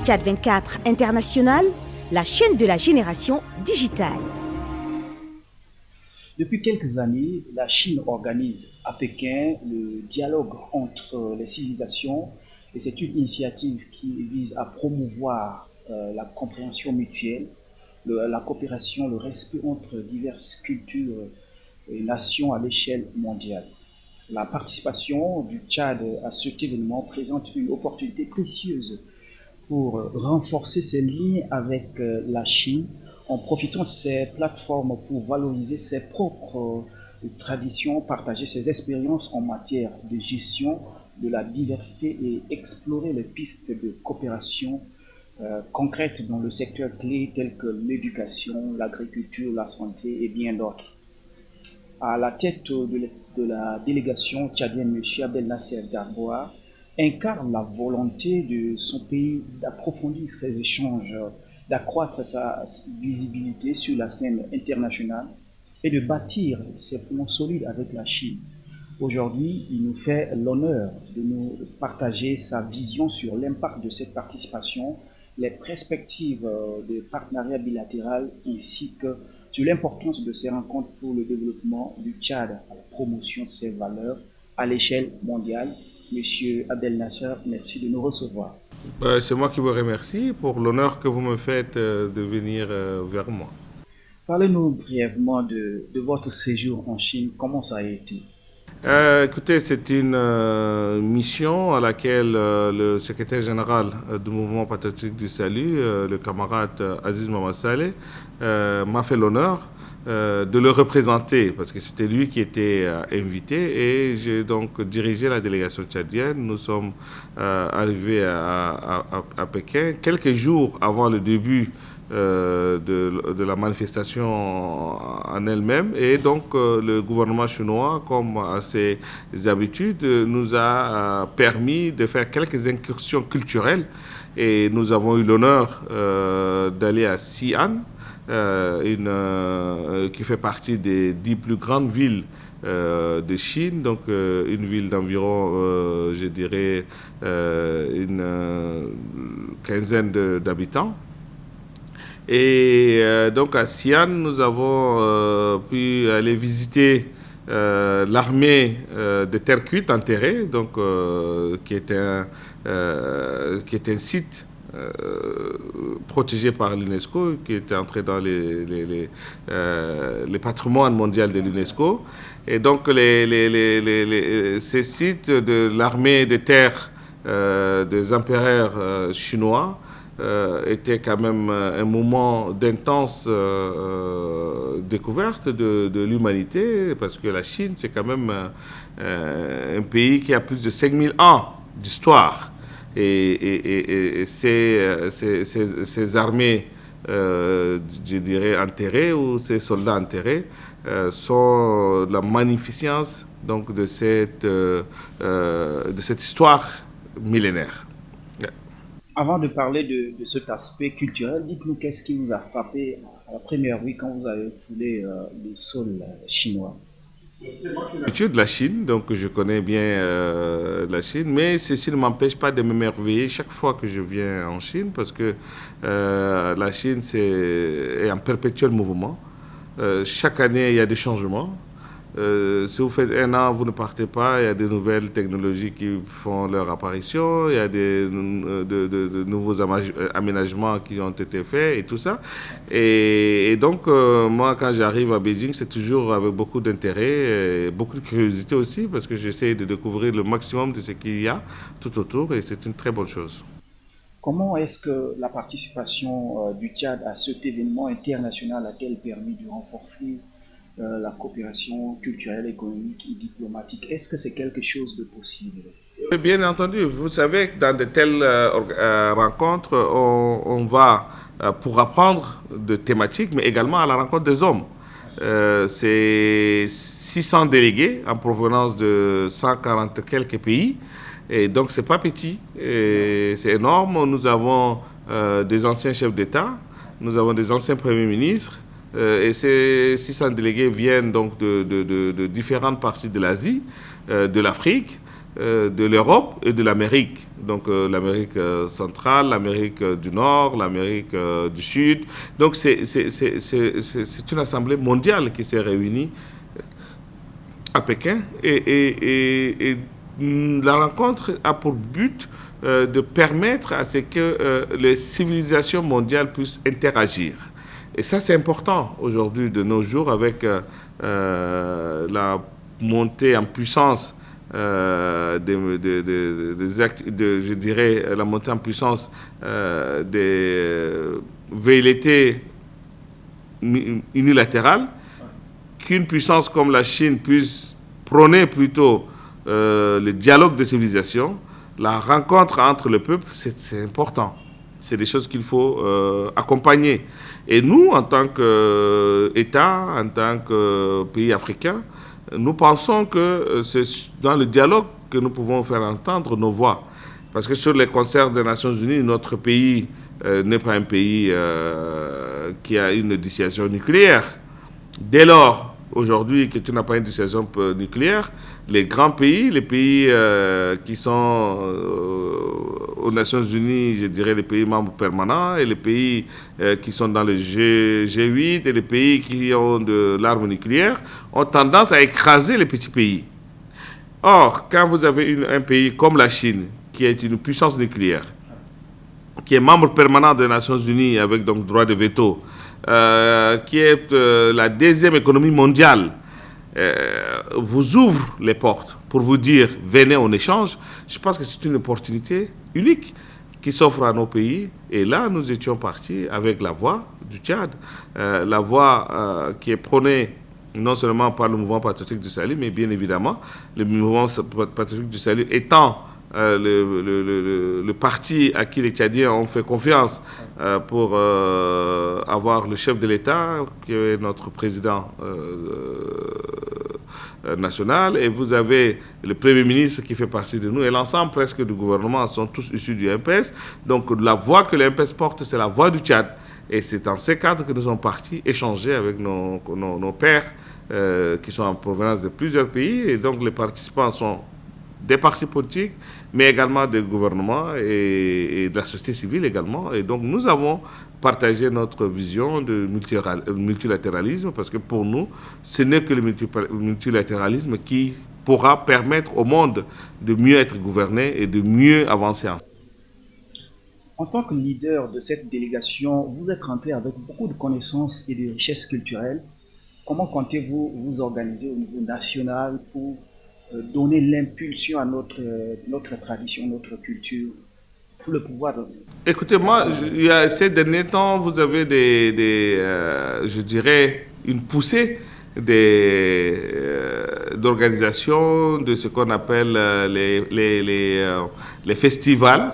Tchad 24 International, la chaîne de la génération digitale. Depuis quelques années, la Chine organise à Pékin le dialogue entre les civilisations et c'est une initiative qui vise à promouvoir la compréhension mutuelle, la coopération, le respect entre diverses cultures et nations à l'échelle mondiale. La participation du Tchad à cet événement présente une opportunité précieuse pour renforcer ses liens avec la Chine en profitant de ces plateformes pour valoriser ses propres traditions, partager ses expériences en matière de gestion de la diversité et explorer les pistes de coopération concrètes dans le secteur clé tels que l'éducation, l'agriculture, la santé et bien d'autres. À la tête de la délégation tchadienne, M. Abdel Nasser Darboa incarne la volonté de son pays d'approfondir ses échanges, d'accroître sa visibilité sur la scène internationale et de bâtir ses ponts solides avec la Chine. Aujourd'hui, il nous fait l'honneur de nous partager sa vision sur l'impact de cette participation, les perspectives de partenariat bilatéral ainsi que sur l'importance de ces rencontres pour le développement du Tchad, à la promotion de ses valeurs à l'échelle mondiale. Monsieur Abdel Nasser, merci de nous recevoir. C'est moi qui vous remercie pour l'honneur que vous me faites de venir vers moi. Parlez-nous brièvement de votre séjour en Chine, comment ça a été? Écoutez, c'est une mission à laquelle le secrétaire général du mouvement patriotique du salut, le camarade Aziz Mamad Saleh, m'a fait l'honneur de le représenter parce que c'était lui qui était invité et j'ai donc dirigé la délégation tchadienne. Nous sommes arrivés à Pékin quelques jours avant le début de la manifestation en elle-même et donc le gouvernement chinois, comme à ses habitudes, nous a permis de faire quelques incursions culturelles et nous avons eu l'honneur d'aller à Xi'an, qui fait partie des 10 plus grandes villes de Chine, donc une ville d'environ, je dirais, une quinzaine d'habitants. Et donc à Xi'an, nous avons pu aller visiter l'armée de terre cuite enterrée, donc, qui est un site protégé par l'UNESCO, qui est entré dans les patrimoines mondiaux de l'UNESCO. Et donc ces sites de l'armée de terre des empereurs chinois était quand même un moment d'intense découverte de l'humanité, parce que la Chine, c'est quand même un pays qui a plus de 5000 ans d'histoire. Et ces armées, je dirais, enterrées, ou ces soldats enterrés, sont la magnificence donc, de cette histoire millénaire. Avant de parler de cet aspect culturel, dites-nous qu'est-ce qui vous a frappé à la première vue quand vous avez foulé le sol chinois? Je suis de la Chine, donc je connais bien la Chine, mais ceci ne m'empêche pas de m'émerveiller chaque fois que je viens en Chine, parce que la Chine est un perpétuel mouvement. Chaque année, il y a des changements. Si vous faites un an, vous ne partez pas, il y a de nouvelles technologies qui font leur apparition, il y a de nouveaux aménagements qui ont été faits et tout ça. Et donc, moi, quand j'arrive à Beijing, c'est toujours avec beaucoup d'intérêt et beaucoup de curiosité aussi, parce que j'essaie de découvrir le maximum de ce qu'il y a tout autour et c'est une très bonne chose. Comment est-ce que la participation du Tchad à cet événement international a-t-elle permis de renforcer la coopération culturelle, économique et diplomatique? Est-ce que c'est quelque chose de possible? Bien entendu, vous savez que dans de telles rencontres, on va pour apprendre de thématiques, mais également à la rencontre des hommes. C'est 600 délégués en provenance de 140 quelques pays. Et donc, ce n'est pas petit, c'est énorme. Nous avons des anciens chefs d'État, nous avons des anciens premiers ministres, et ces 600 délégués viennent donc de différentes parties de l'Asie, de l'Afrique, de l'Europe et de l'Amérique. Donc l'Amérique centrale, l'Amérique du Nord, l'Amérique du Sud. Donc c'est une assemblée mondiale qui s'est réunie à Pékin et la rencontre a pour but de permettre à ce que les civilisations mondiales puissent interagir. Et ça, c'est important aujourd'hui, de nos jours, avec la montée en puissance je dirais, la montée en puissance des velléités unilatérales, qu'une puissance comme la Chine puisse prôner plutôt le dialogue des civilisations, la rencontre entre le peuple, c'est important. C'est des choses qu'il faut accompagner. Et nous, en tant qu'État, en tant que pays africain, nous pensons que c'est dans le dialogue que nous pouvons faire entendre nos voix. Parce que sur les concerts des Nations Unies, notre pays n'est pas un pays qui a une dissuasion nucléaire. Dès lors, aujourd'hui, que tu n'as pas une dissuasion nucléaire, les grands pays, les pays qui sont aux Nations Unies, je dirais les pays membres permanents, et les pays qui sont dans le G8, et les pays qui ont de l'arme nucléaire, ont tendance à écraser les petits pays. Or, quand vous avez un pays comme la Chine, qui est une puissance nucléaire, qui est membre permanent des Nations Unies avec donc droit de veto, qui est la deuxième économie mondiale, vous ouvre les portes pour vous dire venez on échange, je pense que c'est une opportunité unique qui s'offre à nos pays. Et là, nous étions partis avec la voix du Tchad, la voix qui est prônée non seulement par le mouvement patriotique du salut, mais bien évidemment, le mouvement patriotique du salut étant le parti à qui les Tchadiens ont fait confiance pour avoir le chef de l'État, qui est notre président national, et vous avez le Premier ministre qui fait partie de nous, et l'ensemble presque du gouvernement sont tous issus du MPS. Donc la voix que le MPS porte, c'est la voix du Tchad. Et c'est dans ces cadres que nous sommes partis échanger avec nos pairs qui sont en provenance de plusieurs pays. Et donc les participants sont des partis politiques, mais également des gouvernements et de la société civile également. Et donc nous avons partagé notre vision de multilatéralisme, parce que pour nous, ce n'est que le multilatéralisme qui pourra permettre au monde de mieux être gouverné et de mieux avancer ensemble. En tant que leader de cette délégation, vous êtes rentré avec beaucoup de connaissances et de richesses culturelles. Comment comptez-vous vous organiser au niveau national pour donner l'impulsion à notre tradition, notre culture, pour le pouvoir? Écoutez, moi, ces derniers temps, vous avez je dirais, une poussée d'organisation de ce qu'on appelle les festivals,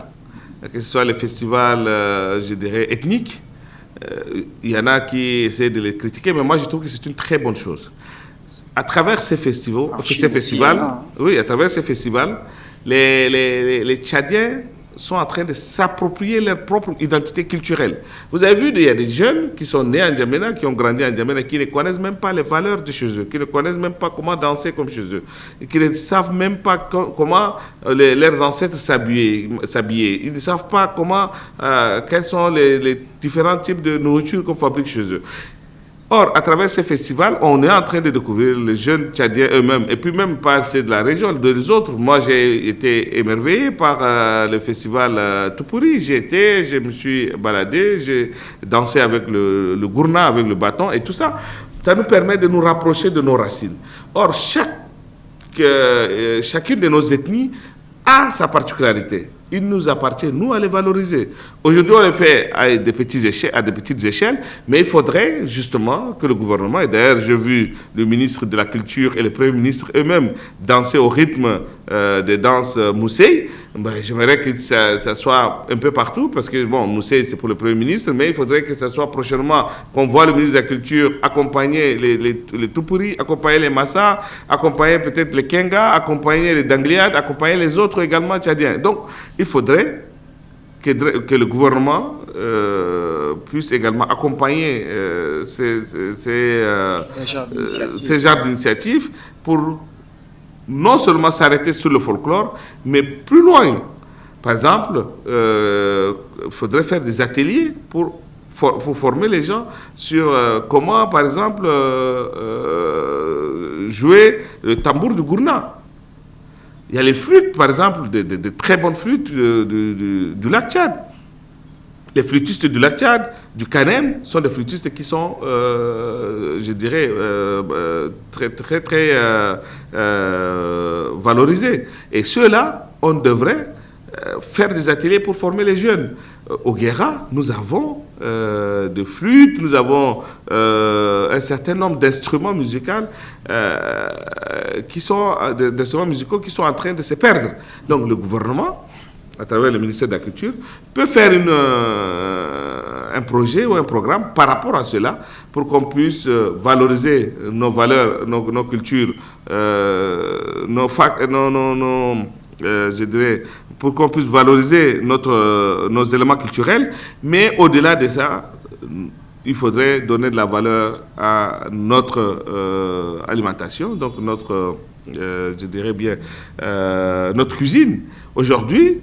que ce soit les festivals, je dirais, ethniques. Il y en a qui essaient de les critiquer, mais moi, je trouve que c'est une très bonne chose. À travers ces festivals, à travers ces festivals, les Tchadiens sont en train de s'approprier leur propre identité culturelle. Vous avez vu, il y a des jeunes qui sont nés en N'Djamena, qui ont grandi en N'Djamena, qui ne connaissent même pas les valeurs de chez eux, qui ne connaissent même pas comment danser comme chez eux, et qui ne savent même pas comment leurs ancêtres s'habillaient. Ils ne savent pas quels sont les différents types de nourriture qu'on fabrique chez eux. Or, à travers ces festivals, on est en train de découvrir les jeunes Tchadiens eux-mêmes, et puis même pas ceux de la région, des autres. Moi, j'ai été émerveillé par le festival Tupuri. Je me suis baladé, j'ai dansé avec le gourna, avec le bâton, et tout ça. Ça nous permet de nous rapprocher de nos racines. Or, chacune de nos ethnies a sa particularité. Il nous appartient, nous, à les valoriser. Aujourd'hui, on le fait à des petites échelles, mais il faudrait justement que le gouvernement, et d'ailleurs, j'ai vu le ministre de la Culture et le Premier ministre eux-mêmes danser au rythme des danses Moussey. J'aimerais que ça soit un peu partout, parce que, bon, Moussey, c'est pour le Premier ministre, mais il faudrait que ça soit prochainement, qu'on voit le ministre de la Culture accompagner les Tupuri, accompagner les Massa, accompagner peut-être les Kenga, accompagner les Dangliad, accompagner les autres également tchadiens. Donc, il faudrait que le gouvernement puisse également accompagner ces genres d'initiatives pour non seulement s'arrêter sur le folklore, mais plus loin. Par exemple, il faudrait faire des ateliers pour former les gens sur comment, par exemple, jouer le tambour du gourna. Il y a les flûtes, par exemple, de très bonnes flûtes du lac Tchad. Les flûtistes du lac Tchad, du Kanem, sont des flûtistes qui sont, je dirais, très valorisés. Et ceux-là, on devrait faire des ateliers pour former les jeunes. Au Guéra, nous avons de flûtes, nous avons un certain nombre d'instruments musicaux d'instruments musicaux qui sont en train de se perdre. Donc le gouvernement, à travers le ministère de la Culture, peut faire un projet ou un programme par rapport à cela pour qu'on puisse valoriser nos valeurs, nos cultures, je dirais, pour qu'on puisse valoriser nos éléments culturels, mais au-delà de ça, il faudrait donner de la valeur à notre alimentation, donc notre, je dirais bien, notre cuisine. Aujourd'hui,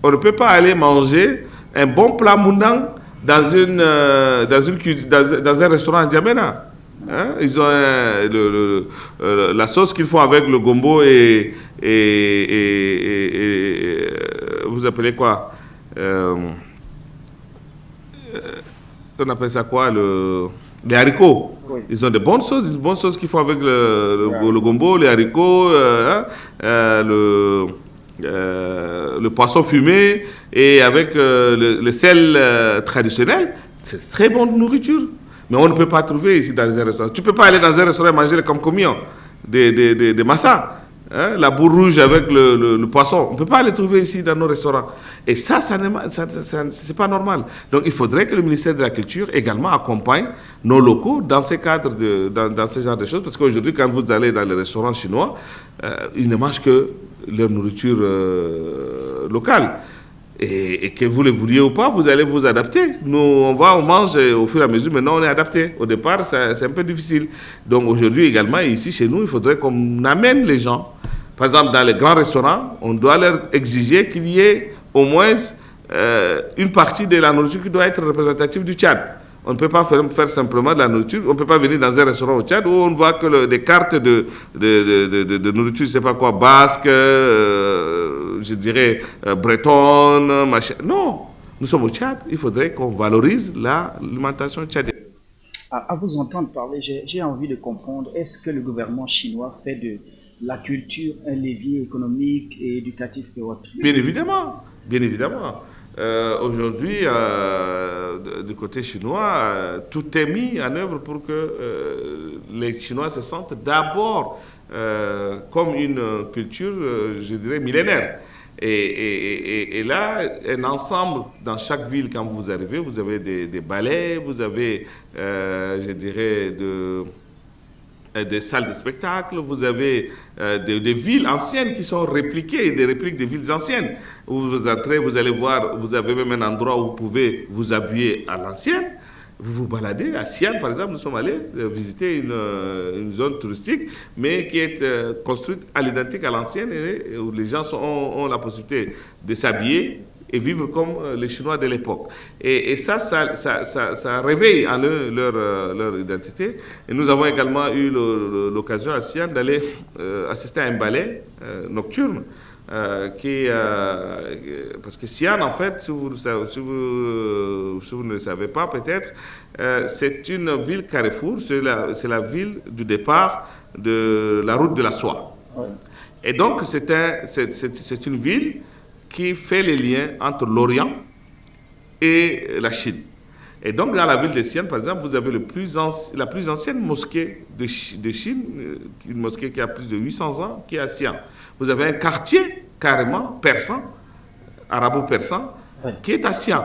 on ne peut pas aller manger un bon plat moundang dans un restaurant à N'Djamena. Hein? Ils ont la sauce qu'ils font avec le gombo et vous appelez quoi, on appelle ça quoi, les haricots. Oui. Ils ont de bonnes sauces qu'ils font avec le gombo, les haricots, le poisson fumé et avec le sel traditionnel. C'est très bonne nourriture. Mais on ne peut pas trouver ici dans un restaurant. Tu ne peux pas aller dans un restaurant et manger les comcomions de massa. Hein, la bourre rouge avec le poisson. On ne peut pas les trouver ici dans nos restaurants. Et ça c'est pas normal. Donc il faudrait que le ministère de la Culture également accompagne nos locaux dans ces cadres, dans ce genre de choses. Parce qu'aujourd'hui, quand vous allez dans les restaurants chinois, ils ne mangent que leur nourriture locale. Et que vous le vouliez ou pas, vous allez vous adapter. Nous, on mange au fur et à mesure, maintenant on est adapté. Au départ, c'est un peu difficile. Donc aujourd'hui également, ici chez nous, il faudrait qu'on amène les gens. Par exemple, dans les grands restaurants, on doit leur exiger qu'il y ait au moins une partie de la nourriture qui doit être représentative du Tchad. On ne peut pas faire simplement de la nourriture. On ne peut pas venir dans un restaurant au Tchad où on voit que des cartes de nourriture, je ne sais pas quoi, basque, je dirais bretonne, machin. Non, nous sommes au Tchad. Il faudrait qu'on valorise l'alimentation tchadienne. À vous entendre parler, j'ai envie de comprendre, est-ce que le gouvernement chinois fait de la culture un levier économique et éducatif pour votre pays? Bien évidemment, bien évidemment. Aujourd'hui, du côté chinois, tout est mis en œuvre pour que les Chinois se sentent d'abord comme une culture, je dirais, millénaire. Et là, un ensemble, dans chaque ville, quand vous arrivez, vous avez des ballets, vous avez, je dirais, des salles de spectacle, vous avez des villes anciennes qui sont répliquées, des répliques des villes anciennes. Où vous entrez, vous allez voir, vous avez même un endroit où vous pouvez vous habiller à l'ancienne. Vous vous baladez. À Xi'an, par exemple, nous sommes allés visiter une zone touristique, mais qui est construite à l'identique à l'ancienne, et où les gens ont la possibilité de s'habiller et vivre comme les Chinois de l'époque. Et ça réveille en eux leur identité. Et nous avons également eu l'occasion à Xi'an d'aller assister à un ballet nocturne. Parce que Xi'an, en fait, si vous ne le savez pas peut-être, c'est une ville carrefour, c'est la ville du départ de la route de la soie. Ouais. Et donc, c'est une ville qui fait les liens entre l'Orient et la Chine. Et donc, dans la ville de Xi'an, par exemple, vous avez la plus ancienne mosquée de Chine, une mosquée qui a plus de 800 ans, qui est à Xi'an. Vous avez un quartier carrément persan, arabo-persan, ouais, qui est à Xi'an.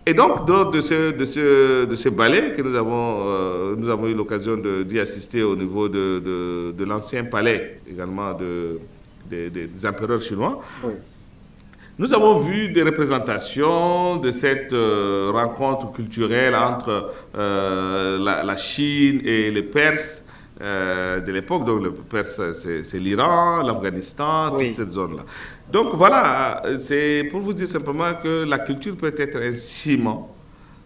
Et donc, de ce ballet que nous avons eu l'occasion d'y assister au niveau de l'ancien palais, également des empereurs chinois, oui, nous avons vu des représentations de cette rencontre culturelle entre la Chine et les Perses, de l'époque. Donc le Perse, c'est l'Iran, l'Afghanistan, Oui. toute cette zone-là. Donc voilà, c'est pour vous dire simplement que la culture peut être un ciment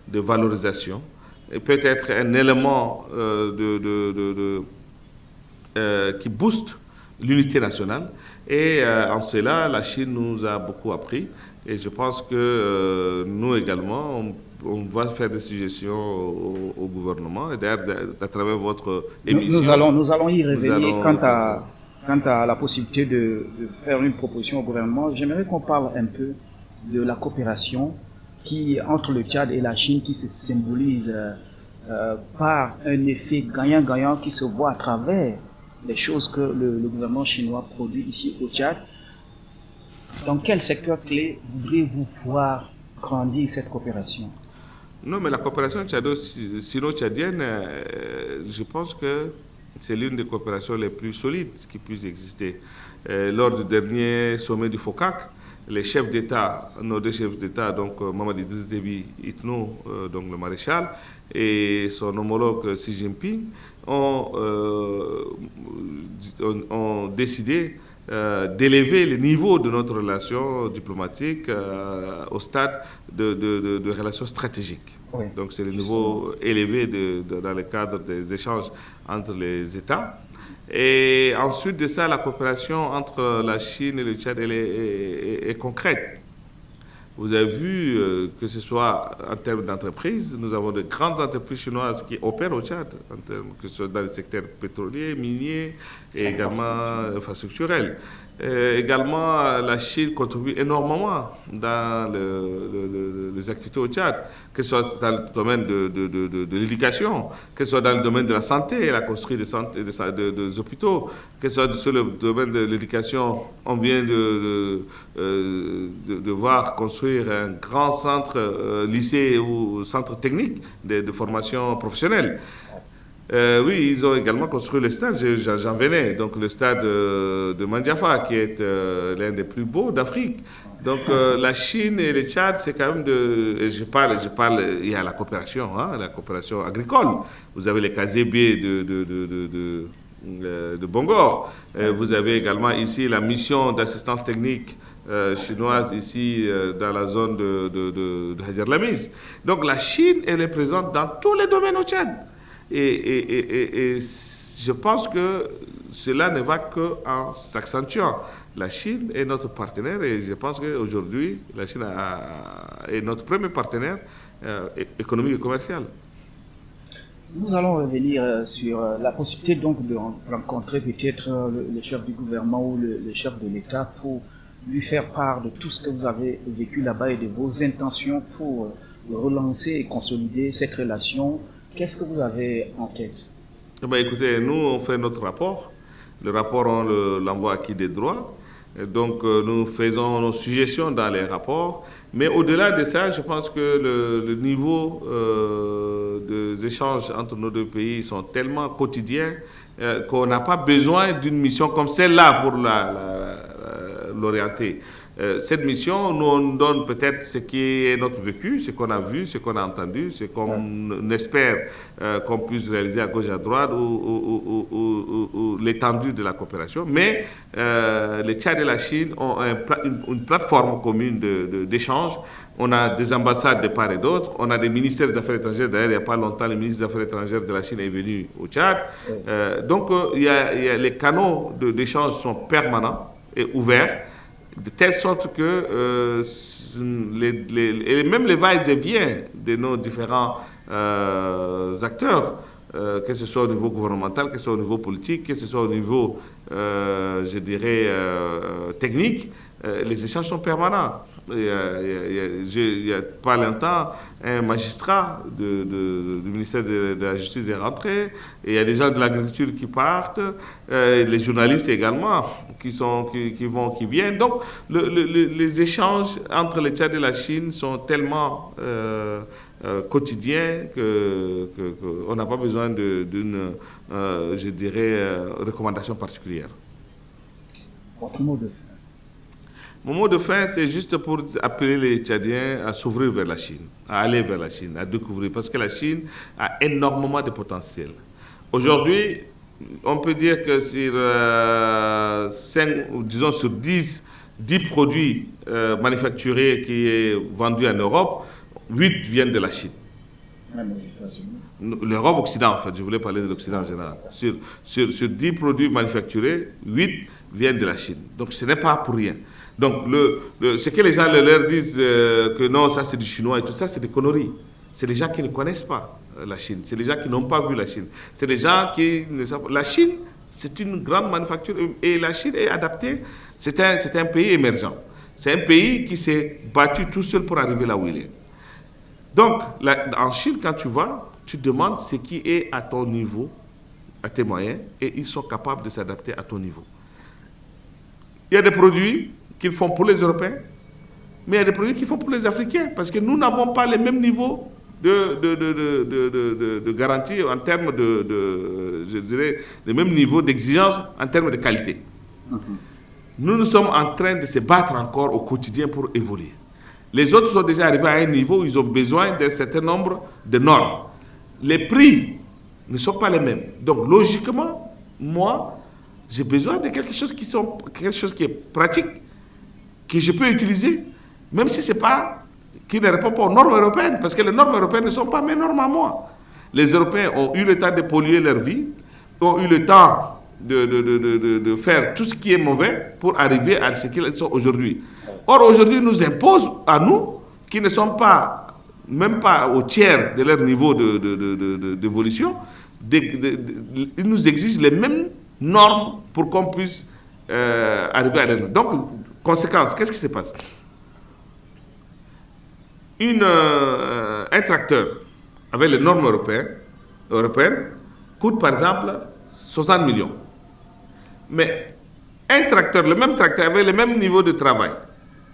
de valorisation, et peut être un élément qui booste l'unité nationale. Et en cela, la Chine nous a beaucoup appris. Et je pense que nous également, on va faire des suggestions au gouvernement. Et d'ailleurs, à travers votre émission, Nous allons y revenir allons quant à la possibilité de faire une proposition au gouvernement. J'aimerais qu'on parle un peu de la coopération entre le Tchad et la Chine qui se symbolise par un effet gagnant-gagnant qui se voit à travers les choses que le gouvernement chinois produit ici au Tchad. Dans quel secteur clé voudriez-vous voir grandir cette coopération? Non, mais la coopération sino-tchadienne, je pense que c'est l'une des coopérations les plus solides qui puissent exister. Lors du dernier sommet du FOCAC, les chefs d'État, nos deux chefs d'État, donc Mamadi Idriss Déby Itno, donc le maréchal, et son homologue Xi Jinping, ont décidé d'élever le niveau de notre relation diplomatique au stade de relations stratégiques. Oui. Donc c'est le niveau élevé dans le cadre des échanges entre les États. Et ensuite de ça, la coopération entre la Chine et le Tchad, elle est concrète. Vous avez vu que ce soit en termes d'entreprises, nous avons de grandes entreprises chinoises qui opèrent au Tchad, que ce soit dans le secteur pétrolier, minier et également infrastructurel. Également, la Chine contribue énormément dans les activités au Tchad, que ce soit dans le domaine de l'éducation, que ce soit dans le domaine de la santé, elle a construit des hôpitaux, que ce soit sur le domaine de l'éducation, on vient de voir construire un grand centre, lycée ou centre technique de formation professionnelle. Oui, ils ont également construit le stade, j'en venais, donc le stade de Mandiafa, qui est l'un des plus beaux d'Afrique. Donc la Chine et le Tchad, c'est quand même je parle, il y a la coopération agricole. Vous avez les casiers de Bongor. Vous avez également ici la mission d'assistance technique chinoise ici dans la zone de Hadjar Lamiz. Donc la Chine, elle est présente dans tous les domaines au Tchad. Et je pense que cela ne va qu'en s'accentuant. La Chine est notre partenaire et je pense qu'aujourd'hui, la Chine est notre premier partenaire économique et commercial. Nous allons revenir sur la possibilité donc de rencontrer peut-être le chef du gouvernement ou le chef de l'État pour lui faire part de tout ce que vous avez vécu là-bas et de vos intentions pour relancer et consolider cette relation. Qu'est-ce que vous avez en tête? Écoutez, nous, on fait notre rapport. Le rapport, on l'envoie à qui des droits. Et donc, nous faisons nos suggestions dans les rapports. Mais au-delà de ça, je pense que le niveau des échanges entre nos deux pays sont tellement quotidiens qu'on n'a pas besoin d'une mission comme celle-là pour l'orienter. Cette mission, nous on donne peut-être ce qui est notre vécu, ce qu'on a vu, ce qu'on a entendu, ce qu'on espère qu'on puisse réaliser à gauche et à droite ou l'étendue de la coopération. Mais le Tchad et la Chine ont une plateforme commune d'échange. On a des ambassades de part et d'autre. On a des ministères des Affaires étrangères. D'ailleurs, il n'y a pas longtemps, le ministre des Affaires étrangères de la Chine est venu au Tchad. Donc, les canaux d'échange sont permanents et ouverts, de telle sorte que même les va-et-vient de nos différents acteurs, que ce soit au niveau gouvernemental, que ce soit au niveau politique, que ce soit au niveau, je dirais, technique, les échanges sont permanents. Il y a pas longtemps, un magistrat du ministère de la Justice est rentré, et il y a des gens de l'agriculture qui partent, les journalistes également qui viennent. Donc les échanges entre le Tchad et la Chine sont tellement quotidiens qu'on n'a pas besoin d'une, je dirais, recommandation particulière. Votre mot de fin? Mon mot de fin, c'est juste pour appeler les Tchadiens à s'ouvrir vers la Chine, à aller vers la Chine, à découvrir, parce que la Chine a énormément de potentiel. Aujourd'hui, on peut dire que sur 5, ou disons sur 10 produits manufacturés qui est vendu en Europe, 8 viennent de la Chine. Même aux États-Unis. L'Europe Occident, en fait, je voulais parler de l'Occident en général. Sur 10 produits manufacturés, 8 viennent de la Chine. Donc ce n'est pas pour rien. Donc ce que les gens leur disent que non, ça c'est du chinois et tout ça, c'est des conneries. C'est les gens qui ne connaissent pas la Chine. C'est les gens qui n'ont pas vu la Chine. C'est les gens qui ne savent pas. La Chine, c'est une grande manufacture et la Chine est adaptée. C'est un pays émergent. C'est un pays qui s'est battu tout seul pour arriver là où il est. Donc, en Chine, quand tu vas, tu demandes ce qui est à ton niveau, à tes moyens, et ils sont capables de s'adapter à ton niveau. Il y a des produits qu'ils font pour les Européens, mais il y a des produits qu'ils font pour les Africains, parce que nous n'avons pas les mêmes niveaux de garantie en termes je dirais, le même niveau d'exigence en termes de qualité. Nous sommes en train de se battre encore au quotidien pour évoluer. Les autres sont déjà arrivés à un niveau où ils ont besoin d'un certain nombre de normes. Les prix ne sont pas les mêmes. Donc, logiquement, moi, j'ai besoin de quelque chose qui est pratique, que je peux utiliser, même si c'est pas, qui ne répond pas aux normes européennes, parce que les normes européennes ne sont pas mes normes à moi. Les Européens ont eu le temps de polluer leur vie, ont eu le temps de faire tout ce qui est mauvais pour arriver à ce qu'ils sont aujourd'hui. Or, aujourd'hui, ils nous imposent à nous, qui ne sommes pas, même pas au tiers de leur niveau d'évolution, ils nous exigent les mêmes normes pour qu'on puisse arriver à leur. Donc, conséquence, qu'est-ce qui se passe? Un tracteur avec les normes européennes coûte par exemple 60 millions. Mais un tracteur, le même tracteur avec le même niveau de travail,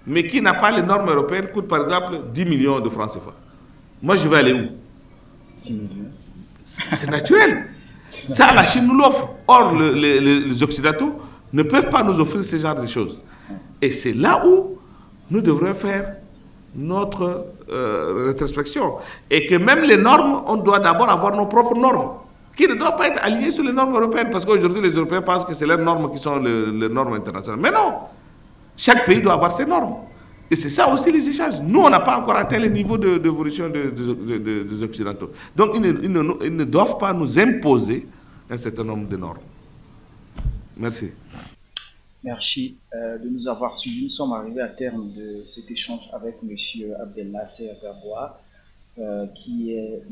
mais qui n'a pas les normes européennes, coûte par exemple 10 millions de francs CFA. Moi, je vais aller où? 10 millions. C'est naturel. Ça, la Chine nous l'offre. Or, les Occidentaux ne peuvent pas nous offrir ce genre de choses. Et c'est là où nous devrions faire notre rétrospection. Et que même les normes, on doit d'abord avoir nos propres normes, qui ne doivent pas être alignées sur les normes européennes, parce qu'aujourd'hui, les Européens pensent que c'est leurs normes qui sont les normes internationales. Mais non! Chaque pays doit avoir ses normes. Et c'est ça aussi les échanges. Nous, on n'a pas encore atteint le niveau d'évolution des Occidentaux. Donc, ils ne doivent pas nous imposer un certain nombre de normes. Merci. Merci de nous avoir suivis. Nous sommes arrivés à terme de cet échange avec M. Abdel-Nasser Gaboua, qui est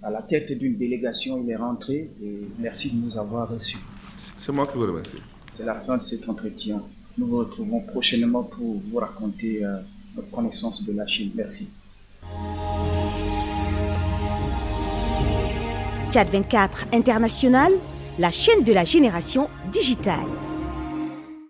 à la tête d'une délégation. Il est rentré et merci de nous avoir reçus. C'est moi qui vous remercie. C'est la fin de cet entretien. Nous vous retrouvons prochainement pour vous raconter notre connaissance de la Chine. Merci. Tchad 24 International, la chaîne de la génération digitale.